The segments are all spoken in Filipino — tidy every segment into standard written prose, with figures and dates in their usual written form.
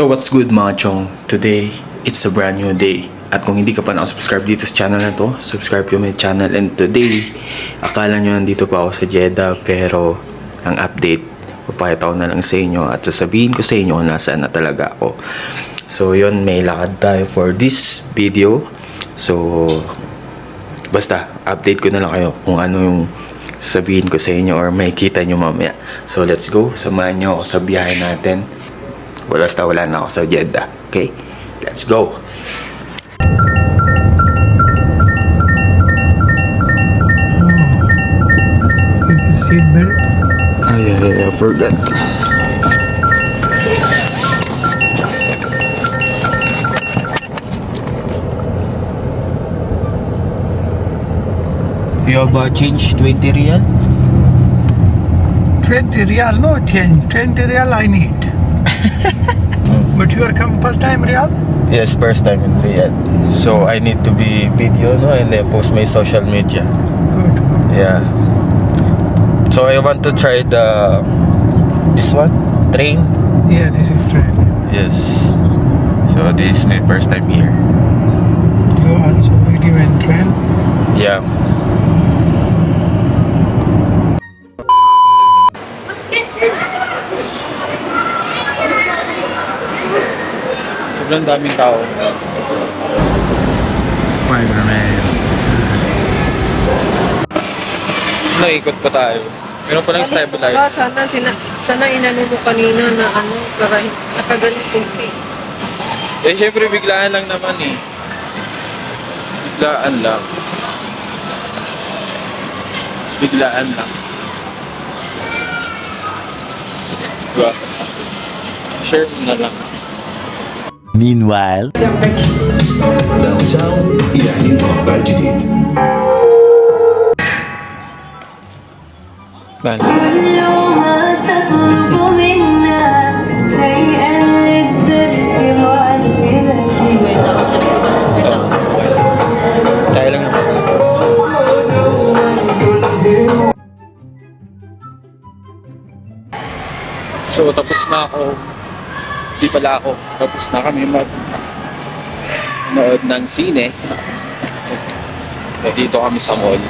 So what's good mga chong? Today, it's a brand new day. At kung hindi ka pa nakasubscribe dito sa channel na to, subscribe to my channel. And today, akala nyo nandito pa ako sa Jeddah, pero ang update, papayat ako na lang sa inyo at sasabihin ko sa inyo kung nasaan na talaga ako. So yun, may lakad tayo for this video. So, basta, update ko na lang kayo kung ano yung sasabihin ko sa inyo or makikita nyo mamaya. So let's go, samahan nyo ako sa biyahe natin. Basta wala na ako sa Jeddah. Okay? Let's go! Seat belt. I forgot. You have change 20 riyal? 20 riyal, no change. 20 riyal I need. But you are come first time Riyadh? Yes, first time in Riyadh. So I need to be video, no, and then post my social media. Good. Yeah. So I want to try this one, train. Yeah, this is train. Yes. So this is my first time here. You also video and train. Yeah. Sobrang daming tao. Spider-Man. Naikot pa tayo. Meron pa lang stabilizer. Sana inano mo kanina na para nakagalit kunti. Eh, syempre biglaan lang naman eh. Biglaan lang. Biglaan lang. Diba? Share mo na lang. Meanwhile, downtown يعني مربع جديد. Bye. كلما تطلب منا شيئا للدرس معلمتي. Wait ako sa likod. Wait ako. Tayo lang naman. So, tapos na ako. Di pala ako. Tapos na kami nood ng sine. Dito kami sa mall.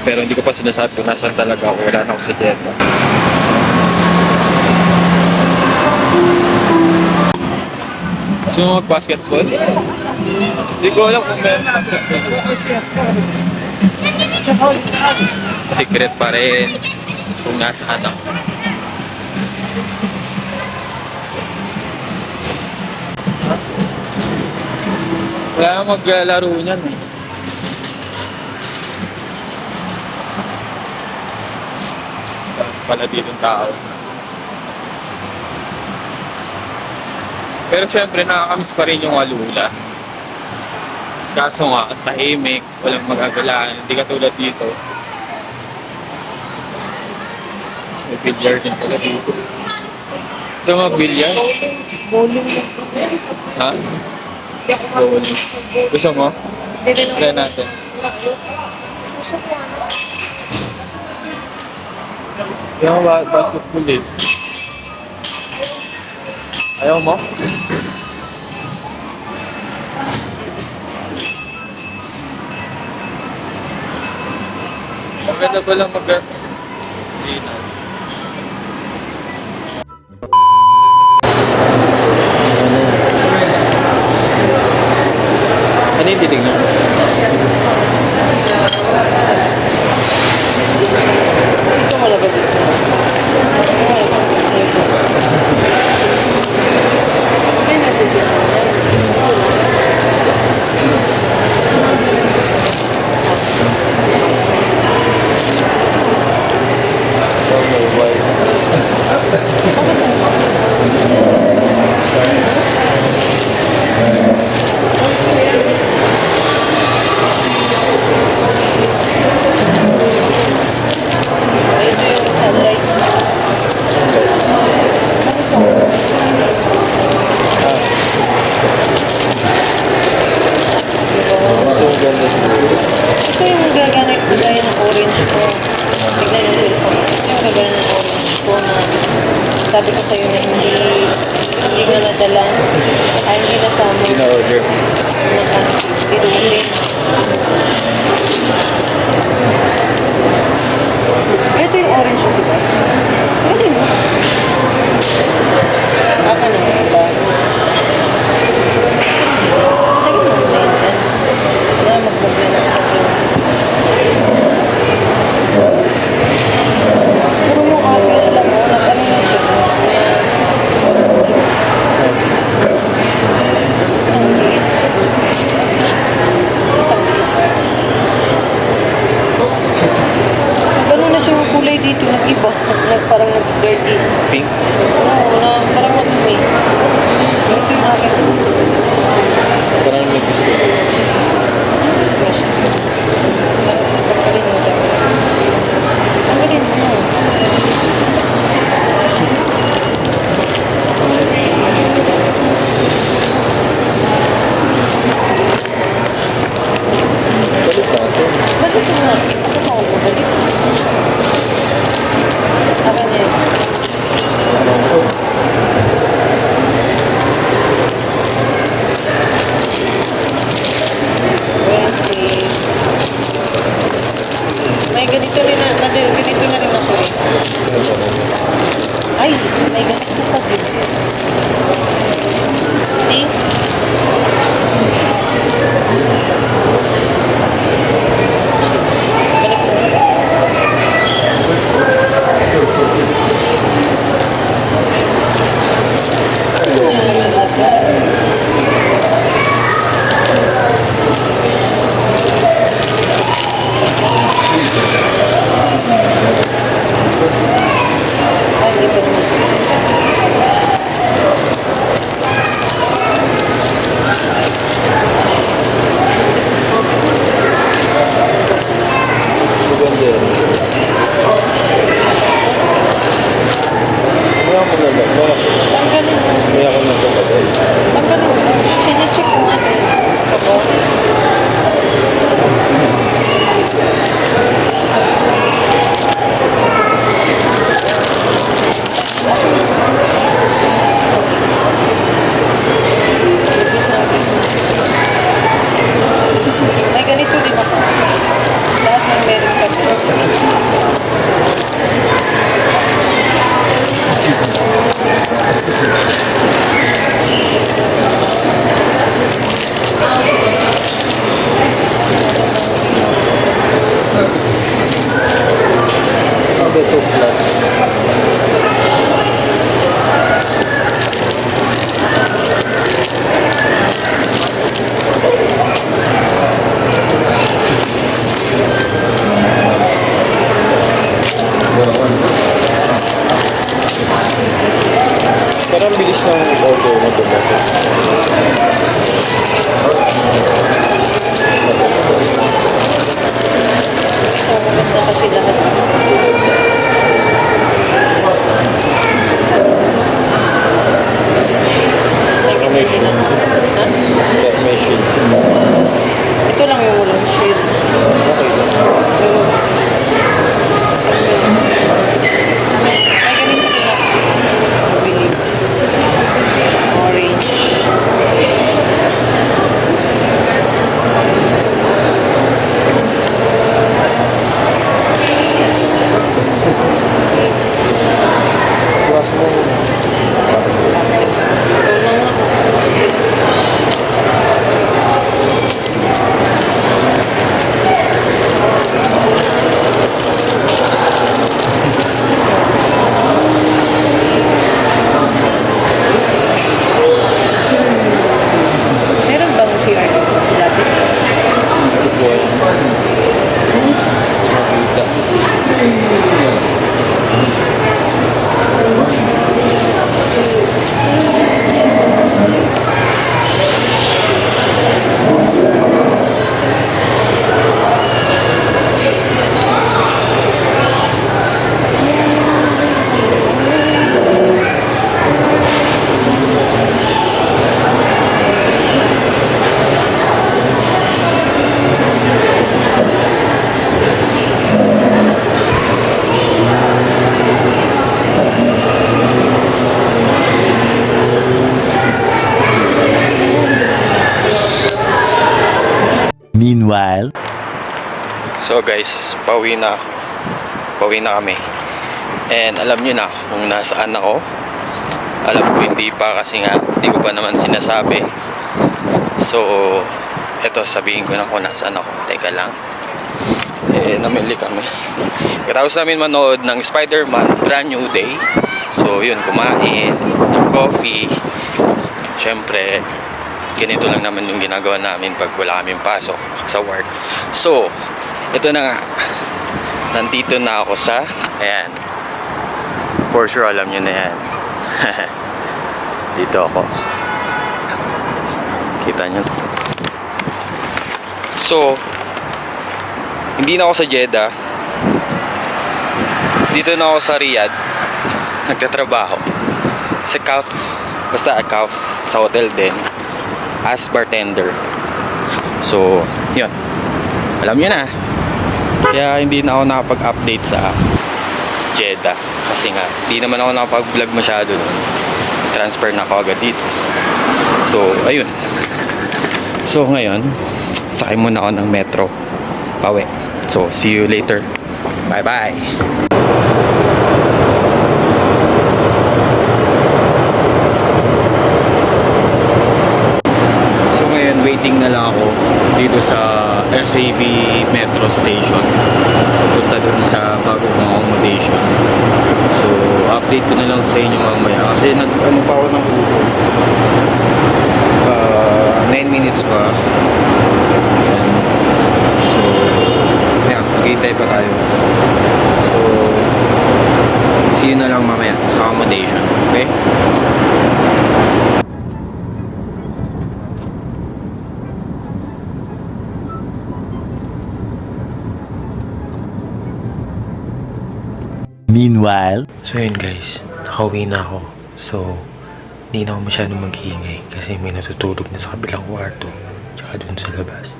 Pero hindi ko pa sinasabi kung nasaan talaga ako. Wala na ako sa Jeddah. Gusto mo mag-basketball? Hindi ko alam kung meron basketball. Secret pa rin kung nasaan ako. Wala nang maglalaro niyan eh. Pala dito ng tao. Pero syempre nakakamiss pa rin yung alula. Kaso nga, tahimik, walang magagalaan, hindi katulad dito. May billiard din pala dito. Gusto mo mag-billiard? Bowling lang. Ha? Bowling. Gusto mo? Hindi rin Try natin. Gusto ko Yung basketball eh. Ayaw mo? Maganda pa lang dito. Ano yung titignan mo? Ito malaga dito. sabi ko sa'yo na hindi Hindi nga nadala. Ay, hindi nasama. Na-order. Hindi dumating. Ito yung orange ko, diba? Pwede mo. Aka na mo ito. Lagi mo na yan. Wala magbagla na ako. Pero yung kape, alam mo, nag-ano na siya. Gano'n na siya yung kulay dito, nag-iba. Parang nag-dirty. Pink. Oo, na parang madumi. Ito yung akin. Parang may biscuit. Yes, yes. Pagkalin mo daw. Pagkalin mo. Balik ko nga. Ako pa ako balik. Akin na yun. Wednesday. May ganito rin ganito na rin ako eh. Ay, may ganito pa din. See? Balik mo. Ay, hindi pa naman. Maganda. Wala ko na ba? Tanggalin mo. Kaya ako nagkakabay. Tanggalin mo. Pinacheck mo nga. Ako. May ganito din ako. Lahat ng meron sa Sabi ito flat. Parang bilis ng order na dumating. maganda kasi lahat. So guys, pauwi na kami. And alam nyo na kung nasaan ako. Alam ko hindi pa kasi nga hindi ko pa naman sinasabi. So eto, sabihin ko na kung nasaan ako. Teka lang. Namili kami. Katapos namin manood ng Spider-Man Brand New Day. So yun, kumain ng coffee. Syempre ganito lang naman yung ginagawa namin pag wala kaming pasok sa work. So ito na nga, nandito na ako sa, ayan, for sure alam nyo na yan. Dito ako, kita nyo. So hindi na ako sa Jeddah, dito na ako sa Riyadh, nagtatrabaho sa Calf, basta Calf, sa hotel din as bartender. So yun, alam nyo na. Kaya hindi na ako nakapag-update sa Jeddah kasi nga hindi naman ako nakapag-vlog masyado doon. Transfer na ako agad dito. So ayun, so ngayon sakay muna ako ng metro pauwi. So see you later, bye bye. Waiting na lang ako dito sa RCB Metro Station punta dun sa bago kong accommodation. So update ko na lang sa inyo mamaya kasi nag-ano pa ako ng Uber, 9 minutes pa. Ayan. So yeah, mag-hintay pa tayo. So see you na lang mamaya sa accommodation, okay? Meanwhile, So yun guys, nakauwi na ako. So hindi na ako masyadong mag-iingay kasi may natutulog na sa kabilang kwarto tsaka dun sa labas.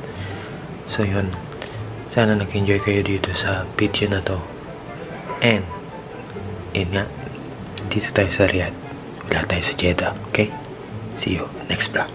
So yun, sana nag-enjoy kayo dito sa video na to. And yun nga, dito tayo sa Riyadh, wala tayo sa Jeddah. Okay, see you next vlog.